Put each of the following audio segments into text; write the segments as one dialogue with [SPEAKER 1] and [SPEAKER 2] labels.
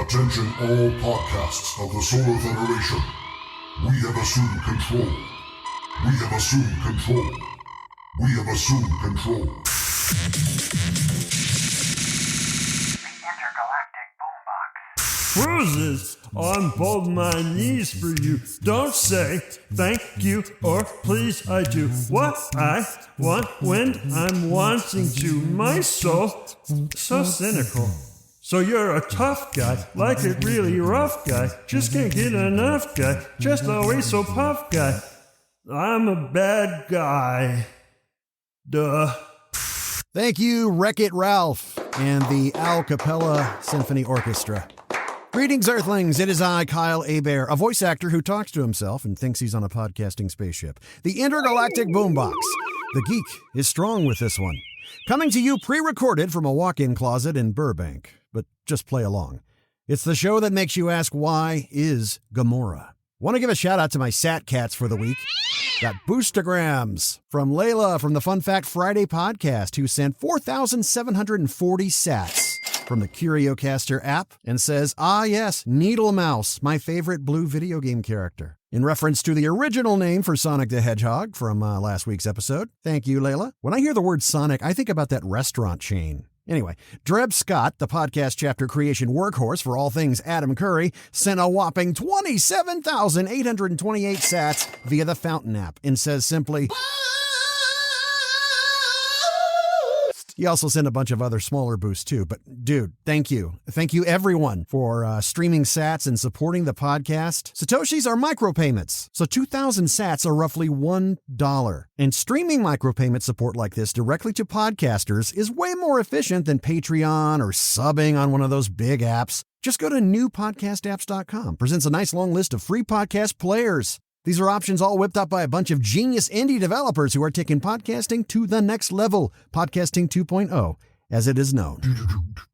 [SPEAKER 1] Attention all podcasts of the Solar Federation. We have assumed control. We have assumed control. We have assumed control.
[SPEAKER 2] The Intergalactic Boombox.
[SPEAKER 3] Bruises on both my knees for you. Don't say thank you or please I do what I want when I'm wanting to. My soul, so cynical. So you're a tough guy, like it really rough guy. Just can't get enough guy, just always so puff guy. I'm a bad guy. Duh.
[SPEAKER 4] Thank you, Wreck-It Ralph and the Al Capella Symphony Orchestra. Greetings, Earthlings. It is I, Kyle Hebert, a voice actor who talks to himself and thinks he's on a podcasting spaceship. The Intergalactic Boombox. The geek is strong with this one. Coming to you pre-recorded from a walk-in closet in Burbank. But just play along. It's the show that makes you ask, why is Gamora? Want to give a shout out to my Sat Cats for the week. Got boostergrams from Layla from the Fun Fact Friday podcast, who sent 4,740 sats from the CurioCaster app and says, ah yes, Needle Mouse, my favorite blue video game character. In reference to the original name for Sonic the Hedgehog from last week's episode. Thank you, Layla. When I hear the word Sonic, I think about that restaurant chain. Anyway, Dreb Scott, the podcast chapter creation workhorse for all things Adam Curry, sent a whopping 27,828 sats via the Fountain app and says simply, he also sent a bunch of other smaller boosts too. But dude, thank you. Thank you everyone for streaming sats and supporting the podcast. Satoshis are micropayments. So 2,000 sats are roughly $1. And streaming micropayment support like this directly to podcasters is way more efficient than Patreon or subbing on one of those big apps. Just go to newpodcastapps.com. Presents a nice long list of free podcast players. These are options all whipped up by a bunch of genius indie developers who are taking podcasting to the next level. Podcasting 2.0, as it is known.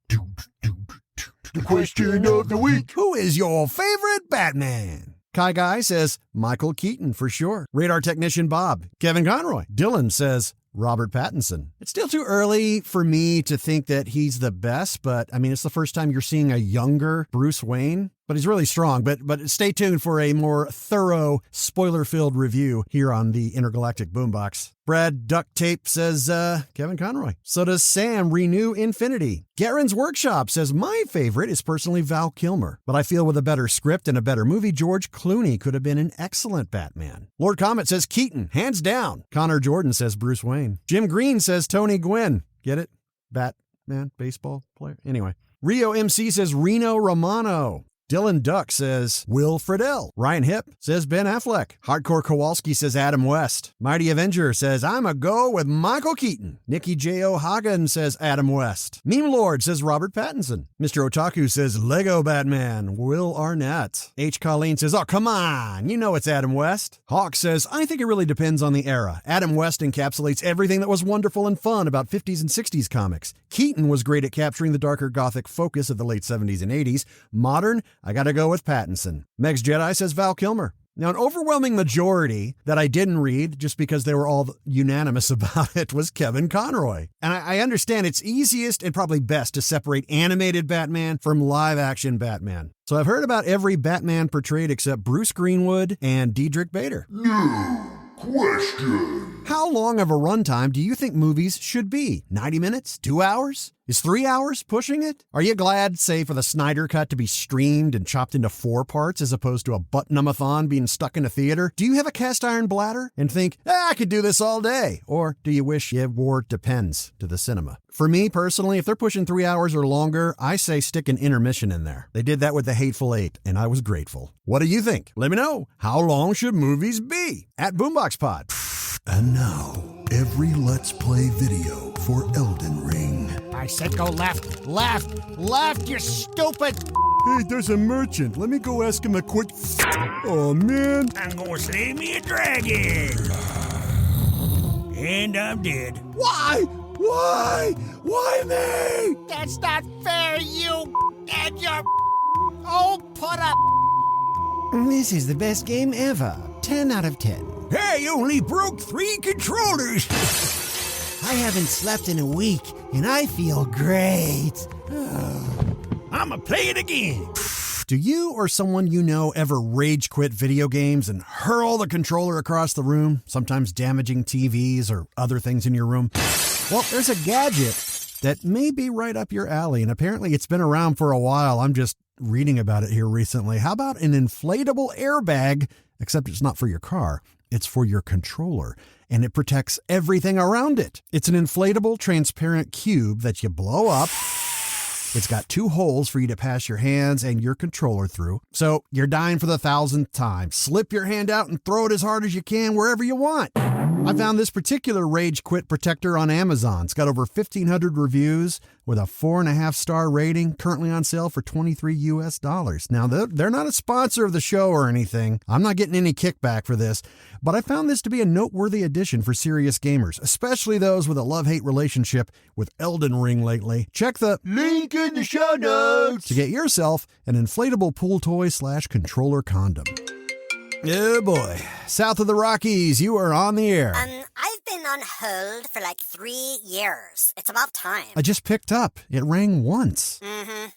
[SPEAKER 1] The question of the week.
[SPEAKER 4] Who is your favorite Batman? Kai Guy says Michael Keaton for sure. Radar technician Bob. Kevin Conroy. Dylan says Robert Pattinson. It's still too early for me to think that he's the best, but I mean, it's the first time you're seeing a younger Bruce Wayne. But he's really strong. But stay tuned for a more thorough, spoiler-filled review here on the Intergalactic Boombox. Brad Duct Tape says Kevin Conroy. So does Sam Renew Infinity. Garen's Workshop says my favorite is personally Val Kilmer. But I feel with a better script and a better movie, George Clooney could have been an excellent Batman. Lord Comet says Keaton, hands down. Connor Jordan says Bruce Wayne. Jim Green says Tony Gwynn. Get it? Batman, baseball player. Anyway. Rio MC says Reno Romano. Dylan Duck says Will Friedle. Ryan Hip says Ben Affleck. Hardcore Kowalski says Adam West. Mighty Avenger says I'm a go with Michael Keaton. Nikki J.O. Hagen says Adam West. Meme Lord says Robert Pattinson. Mr. Otaku says Lego Batman. Will Arnett. H. Colleen says, oh, come on. You know it's Adam West. Hawk says, I think it really depends on the era. Adam West encapsulates everything that was wonderful and fun about 50s and 60s comics. Keaton was great at capturing the darker gothic focus of the late 70s and 80s. Modern, I gotta go with Pattinson. Megs Jedi says Val Kilmer. Now, an overwhelming majority that I didn't read, just because they were all unanimous about it, was Kevin Conroy. And I understand it's easiest and probably best to separate animated Batman from live-action Batman. So I've heard about every Batman portrayed except Bruce Greenwood and Diedrich Bader.
[SPEAKER 1] New question.
[SPEAKER 4] How long of a runtime do you think movies should be? 90 minutes? 2 hours? Is 3 hours pushing it? Are you glad, say, for the Snyder Cut to be streamed and chopped into 4 parts as opposed to a button-a-thon being stuck in a theater? Do you have a cast iron bladder and think, I could do this all day? Or do you wish you wore Depends to the cinema? For me, personally, if they're pushing 3 hours or longer, I say stick an intermission in there. They did that with The Hateful Eight, and I was grateful. What do you think? Let me know. How long should movies be? At Boombox Pod.
[SPEAKER 1] And now, every Let's Play video for Elden Ring.
[SPEAKER 5] I said go left, you stupid!
[SPEAKER 3] Hey, there's a merchant. Let me go ask him a quick... Oh, man.
[SPEAKER 5] I'm gonna slay me a dragon! And I'm dead.
[SPEAKER 3] Why? Why me?
[SPEAKER 5] That's not fair, you and your... Oh, put up!
[SPEAKER 6] This is the best game ever. 10 out of 10.
[SPEAKER 5] Hey, you only broke 3 controllers!
[SPEAKER 6] I haven't slept in a week, and I feel great.
[SPEAKER 5] I'ma play it again.
[SPEAKER 4] Do you or someone you know ever rage quit video games and hurl the controller across the room, sometimes damaging TVs or other things in your room? Well, there's a gadget that may be right up your alley, and apparently it's been around for a while. I'm just reading about it here recently. How about an inflatable airbag, except it's not for your car. It's for your controller, and it protects everything around it. It's an inflatable, transparent cube that you blow up. It's got 2 holes for you to pass your hands and your controller through. So you're dying for the 1,000th time. Slip your hand out and throw it as hard as you can wherever you want. I found this particular Rage Quit protector on Amazon. It's got over 1,500 reviews with a 4.5-star rating, currently on sale for $23 US. Now, they're not a sponsor of the show or anything. I'm not getting any kickback for this, but I found this to be a noteworthy addition for serious gamers, especially those with a love-hate relationship with Elden Ring lately. Check the link in the show notes to get yourself an inflatable pool toy / controller condom. Oh boy. South of the Rockies, you are on the air.
[SPEAKER 7] I've been on hold for like 3 years. It's about time.
[SPEAKER 4] I just picked up. It rang once.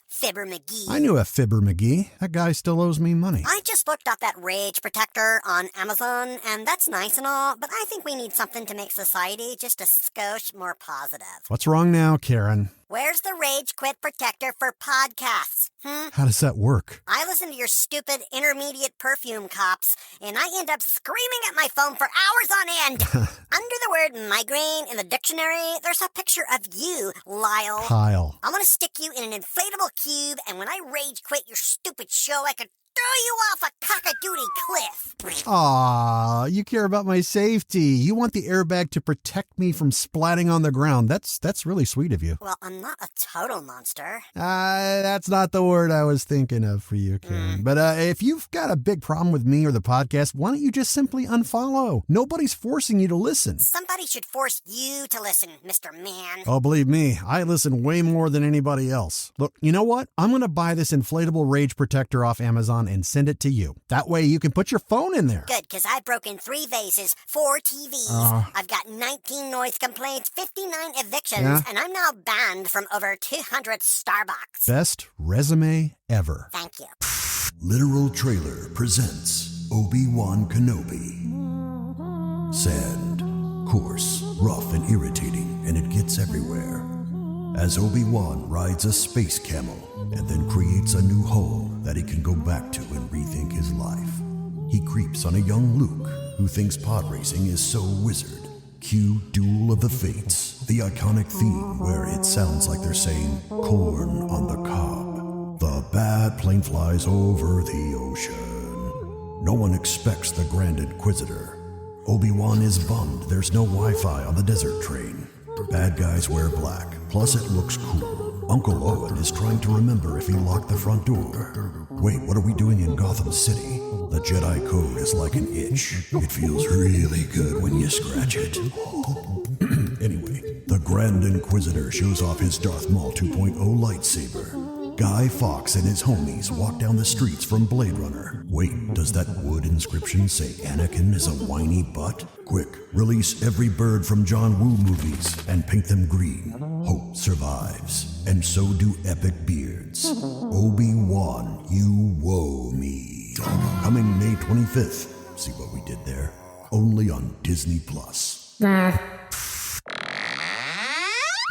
[SPEAKER 7] Fibber McGee.
[SPEAKER 4] I knew a Fibber McGee. That guy still owes me money.
[SPEAKER 7] I just looked up that rage protector on Amazon, and that's nice and all, but I think we need something to make society just a skosh more positive.
[SPEAKER 4] What's wrong now, Karen?
[SPEAKER 7] Where's the Rage Quit protector for podcasts?
[SPEAKER 4] How does that work?
[SPEAKER 7] I listen to your stupid intermediate perfume cops, and I end up screaming at my phone for hours on end. Under the word migraine in the dictionary, there's a picture of you, Lyle.
[SPEAKER 4] Kyle.
[SPEAKER 7] I want to stick you in an inflatable cube, and when I rage quit your stupid show, I could throw you off a cock-a-doodle cliff.
[SPEAKER 4] Aw, you care about my safety. You want the airbag to protect me from splatting on the ground. That's really sweet of you.
[SPEAKER 7] Well, I'm not a total monster.
[SPEAKER 4] That's not the word I was thinking of for you, Karen. But if you've got a big problem with me or the podcast, why don't you just simply unfollow? Nobody's forcing you to listen.
[SPEAKER 7] Somebody should force you to listen, Mr. Man.
[SPEAKER 4] Oh, believe me, I listen way more than anybody else. Look, you know what? I'm going to buy this inflatable rage protector off Amazon and send it to you. That way you can put your phone in there.
[SPEAKER 7] Good, because I've broken 3 vases, 4 TVs. I've got 19 noise complaints, 59 evictions, and I'm now banned from over 200 Starbucks.
[SPEAKER 4] Best resume ever.
[SPEAKER 7] Thank you.
[SPEAKER 1] Literal Trailer presents Obi-Wan Kenobi. Sad, coarse, rough, and irritating, and it gets everywhere. As Obi-Wan rides a space camel and then creates a new home that he can go back to and rethink his life. He creeps on a young Luke who thinks pod racing is so wizard. Cue Duel of the Fates, the iconic theme where it sounds like they're saying corn on the cob. The bad plane flies over the ocean. No one expects the Grand Inquisitor. Obi-Wan is bummed there's no Wi-Fi on the desert train. Bad guys wear black, plus it looks cool. Uncle Owen is trying to remember if he locked the front door. Wait, what are we doing in Gotham City? The Jedi Code is like an itch. It feels really good when you scratch it. Anyway, the Grand Inquisitor shows off his Darth Maul 2.0 lightsaber. Guy Fawkes and his homies walk down the streets from Blade Runner. Wait, does that wood inscription say Anakin is a whiny butt? Quick, release every bird from John Woo movies and paint them green. Hope survives, and so do epic beards. Obi-Wan, you woe me. Coming May 25th. See what we did there? Only on Disney+.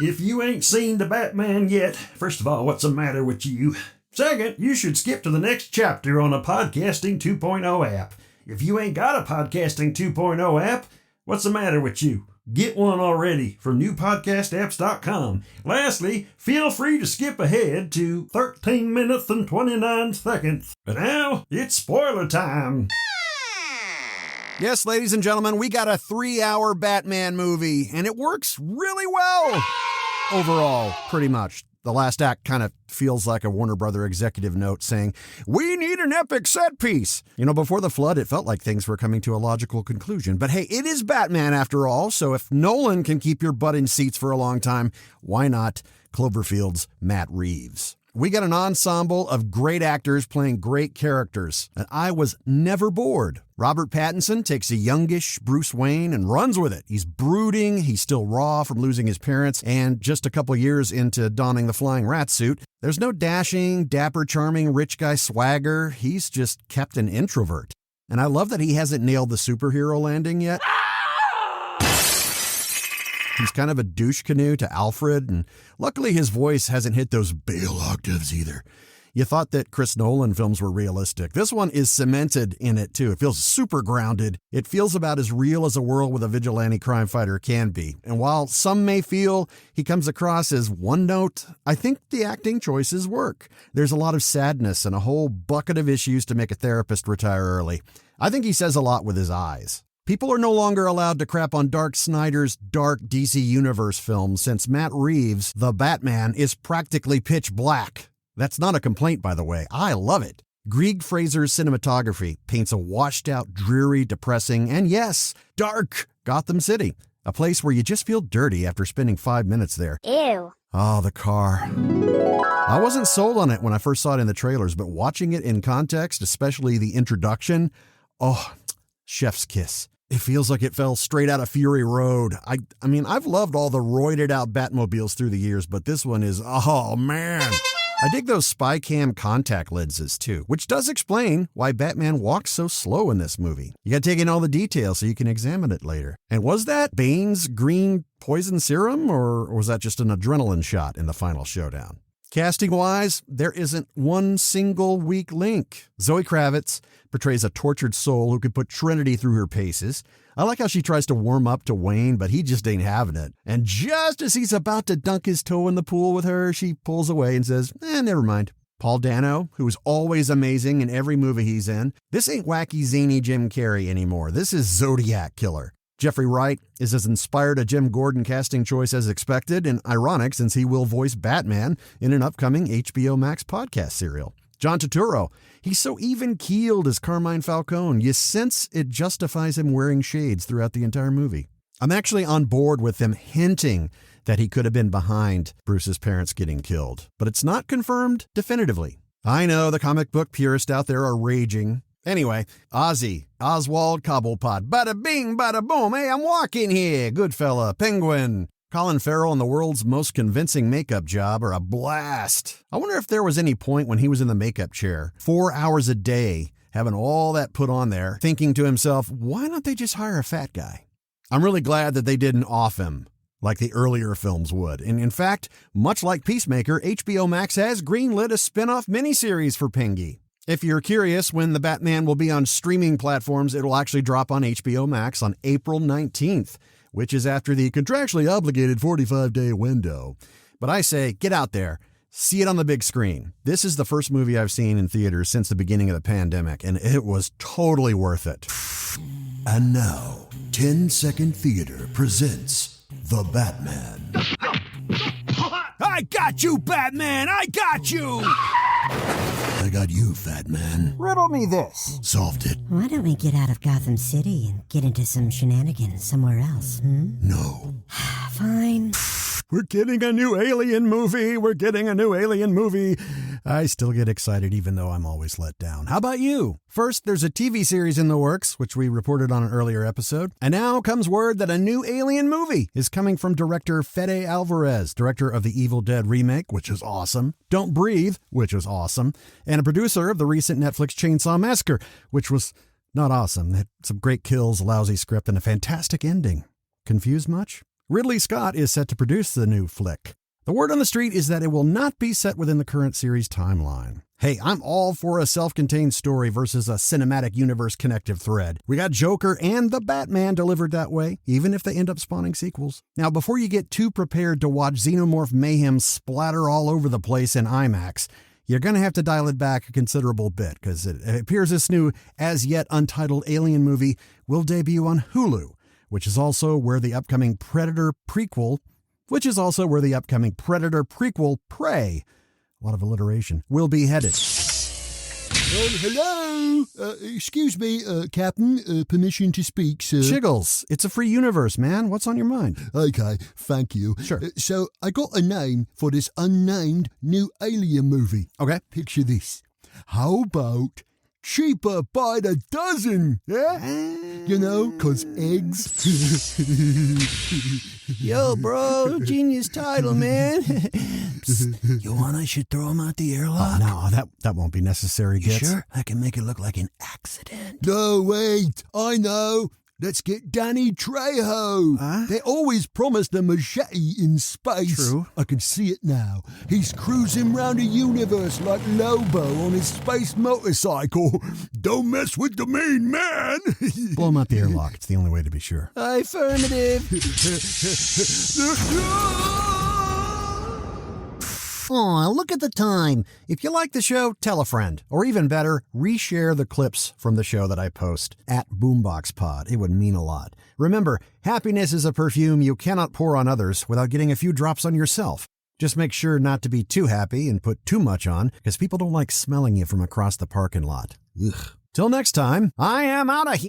[SPEAKER 3] If you ain't seen the Batman yet, first of all, what's the matter with you? Second, you should skip to the next chapter on a Podcasting 2.0 app. If you ain't got a Podcasting 2.0 app, what's the matter with you? Get one already from newpodcastapps.com. Lastly, feel free to skip ahead to 13 minutes and 29 seconds. But now, it's spoiler time.
[SPEAKER 4] Yes, ladies and gentlemen, we got a 3-hour Batman movie, and it works really well. Overall, pretty much. The last act kind of feels like a Warner Brother executive note saying, "We need an epic set piece." You know, before the flood, it felt like things were coming to a logical conclusion. But hey, it is Batman after all, so if Nolan can keep your butt in seats for a long time, why not Cloverfield's Matt Reeves? We got an ensemble of great actors playing great characters, and I was never bored. Robert Pattinson takes a youngish Bruce Wayne and runs with it. He's brooding, he's still raw from losing his parents, and just a couple years into donning the flying rat suit, there's no dashing, dapper, charming, rich guy swagger. He's just kept an introvert. And I love that he hasn't nailed the superhero landing yet. He's kind of a douche canoe to Alfred, and luckily his voice hasn't hit those Bale octaves either. You thought that Chris Nolan films were realistic. This one is cemented in it, too. It feels super grounded. It feels about as real as a world with a vigilante crime fighter can be. And while some may feel he comes across as one note, I think the acting choices work. There's a lot of sadness and a whole bucket of issues to make a therapist retire early. I think he says a lot with his eyes. People are no longer allowed to crap on Dark Snyder's dark DC Universe film since Matt Reeves' The Batman is practically pitch black. That's not a complaint, by the way. I love it. Greig Fraser's cinematography paints a washed-out, dreary, depressing, and yes, dark Gotham City. A place where you just feel dirty after spending 5 minutes there.
[SPEAKER 7] Ew.
[SPEAKER 4] Oh, the car. I wasn't sold on it when I first saw it in the trailers, but watching it in context, especially the introduction, oh, chef's kiss. It feels like it fell straight out of Fury Road. I mean, I've loved all the roided out Batmobiles through the years, but this one is, oh man. I dig those spy cam contact lenses too, which does explain why Batman walks so slow in this movie. You gotta take in all the details so you can examine it later. And was that Bane's green poison serum, or was that just an adrenaline shot in the final showdown? Casting-wise, there isn't one single weak link. Zoe Kravitz portrays a tortured soul who could put Trinity through her paces. I like how she tries to warm up to Wayne, but he just ain't having it. And just as he's about to dunk his toe in the pool with her, she pulls away and says, never mind. Paul Dano, who is always amazing in every movie he's in. This ain't wacky, zany Jim Carrey anymore. This is Zodiac Killer. Jeffrey Wright is as inspired a Jim Gordon casting choice as expected, and ironic since he will voice Batman in an upcoming HBO Max podcast serial. John Turturro, he's so even-keeled as Carmine Falcone, you sense it justifies him wearing shades throughout the entire movie. I'm actually on board with them hinting that he could have been behind Bruce's parents getting killed, but it's not confirmed definitively. I know the comic book purists out there are raging. Anyway, Oswald Cobblepot, bada bing, bada boom, hey, I'm walking here, good fella, Penguin. Colin Farrell and the world's most convincing makeup job are a blast. I wonder if there was any point when he was in the makeup chair, 4 hours a day, having all that put on there, thinking to himself, why don't they just hire a fat guy? I'm really glad that they didn't off him like the earlier films would. And in fact, much like Peacemaker, HBO Max has greenlit a spin-off miniseries for Pengy. If you're curious when The Batman will be on streaming platforms, it'll actually drop on HBO Max on April 19th, which is after the contractually obligated 45-day window. But I say, get out there. See it on the big screen. This is the first movie I've seen in theaters since the beginning of the pandemic, and it was totally worth it.
[SPEAKER 1] And now, 10 Second Theater presents The Batman.
[SPEAKER 6] I got you, Batman! I got you!
[SPEAKER 1] I got you, fat man.
[SPEAKER 6] Riddle me this.
[SPEAKER 1] Solved it.
[SPEAKER 8] Why don't we get out of Gotham City and get into some shenanigans somewhere else,
[SPEAKER 1] No.
[SPEAKER 8] Fine.
[SPEAKER 4] We're getting a new Alien movie. I still get excited even though I'm always let down. How about you? First, there's a TV series in the works, which we reported on an earlier episode. And now comes word that a new Alien movie is coming from director Fede Alvarez, director of the Evil Dead remake, which is awesome, Don't Breathe, which was awesome, and a producer of the recent Netflix Chainsaw Massacre, which was not awesome. It had some great kills, a lousy script, and a fantastic ending. Confused much? Ridley Scott is set to produce the new flick. The word on the street is that it will not be set within the current series timeline. Hey, I'm all for a self-contained story versus a cinematic universe connective thread. We got Joker and the Batman delivered that way, even if they end up spawning sequels. Now, before you get too prepared to watch xenomorph mayhem splatter all over the place in IMAX, you're going to have to dial it back a considerable bit, because it appears this new, as-yet untitled Alien movie will debut on Hulu, which is also where the upcoming Predator prequel, Prey, a lot of alliteration, will be headed.
[SPEAKER 6] Hello? Excuse me, Captain. Permission to speak, sir?
[SPEAKER 4] Chiggles, it's a free universe, man. What's on your mind?
[SPEAKER 6] Okay, thank you.
[SPEAKER 4] Sure.
[SPEAKER 6] So, I got a name for this unnamed new alien movie.
[SPEAKER 4] Okay.
[SPEAKER 6] Picture this. How about cheaper by the dozen? Yeah? You know, 'cause eggs.
[SPEAKER 4] Yo, bro, genius title, man. Psst, you want I should throw him out the airlock? No, that won't be necessary, Gitz. Sure? I can make it look like an accident.
[SPEAKER 6] No, wait. I know. Let's get Danny Trejo.
[SPEAKER 4] Huh?
[SPEAKER 6] They always promised a machete in space.
[SPEAKER 4] True.
[SPEAKER 6] I can see it now. He's cruising round the universe like Lobo on his space motorcycle. Don't mess with the main man.
[SPEAKER 4] Blow him out the airlock. It's the only way to be sure.
[SPEAKER 6] Affirmative.
[SPEAKER 4] Aw, look at the time. If you like the show, tell a friend. Or even better, reshare the clips from the show that I post at BoomboxPod. It would mean a lot. Remember, happiness is a perfume you cannot pour on others without getting a few drops on yourself. Just make sure not to be too happy and put too much on, because people don't like smelling you from across the parking lot. Ugh. Till next time, I am out of here.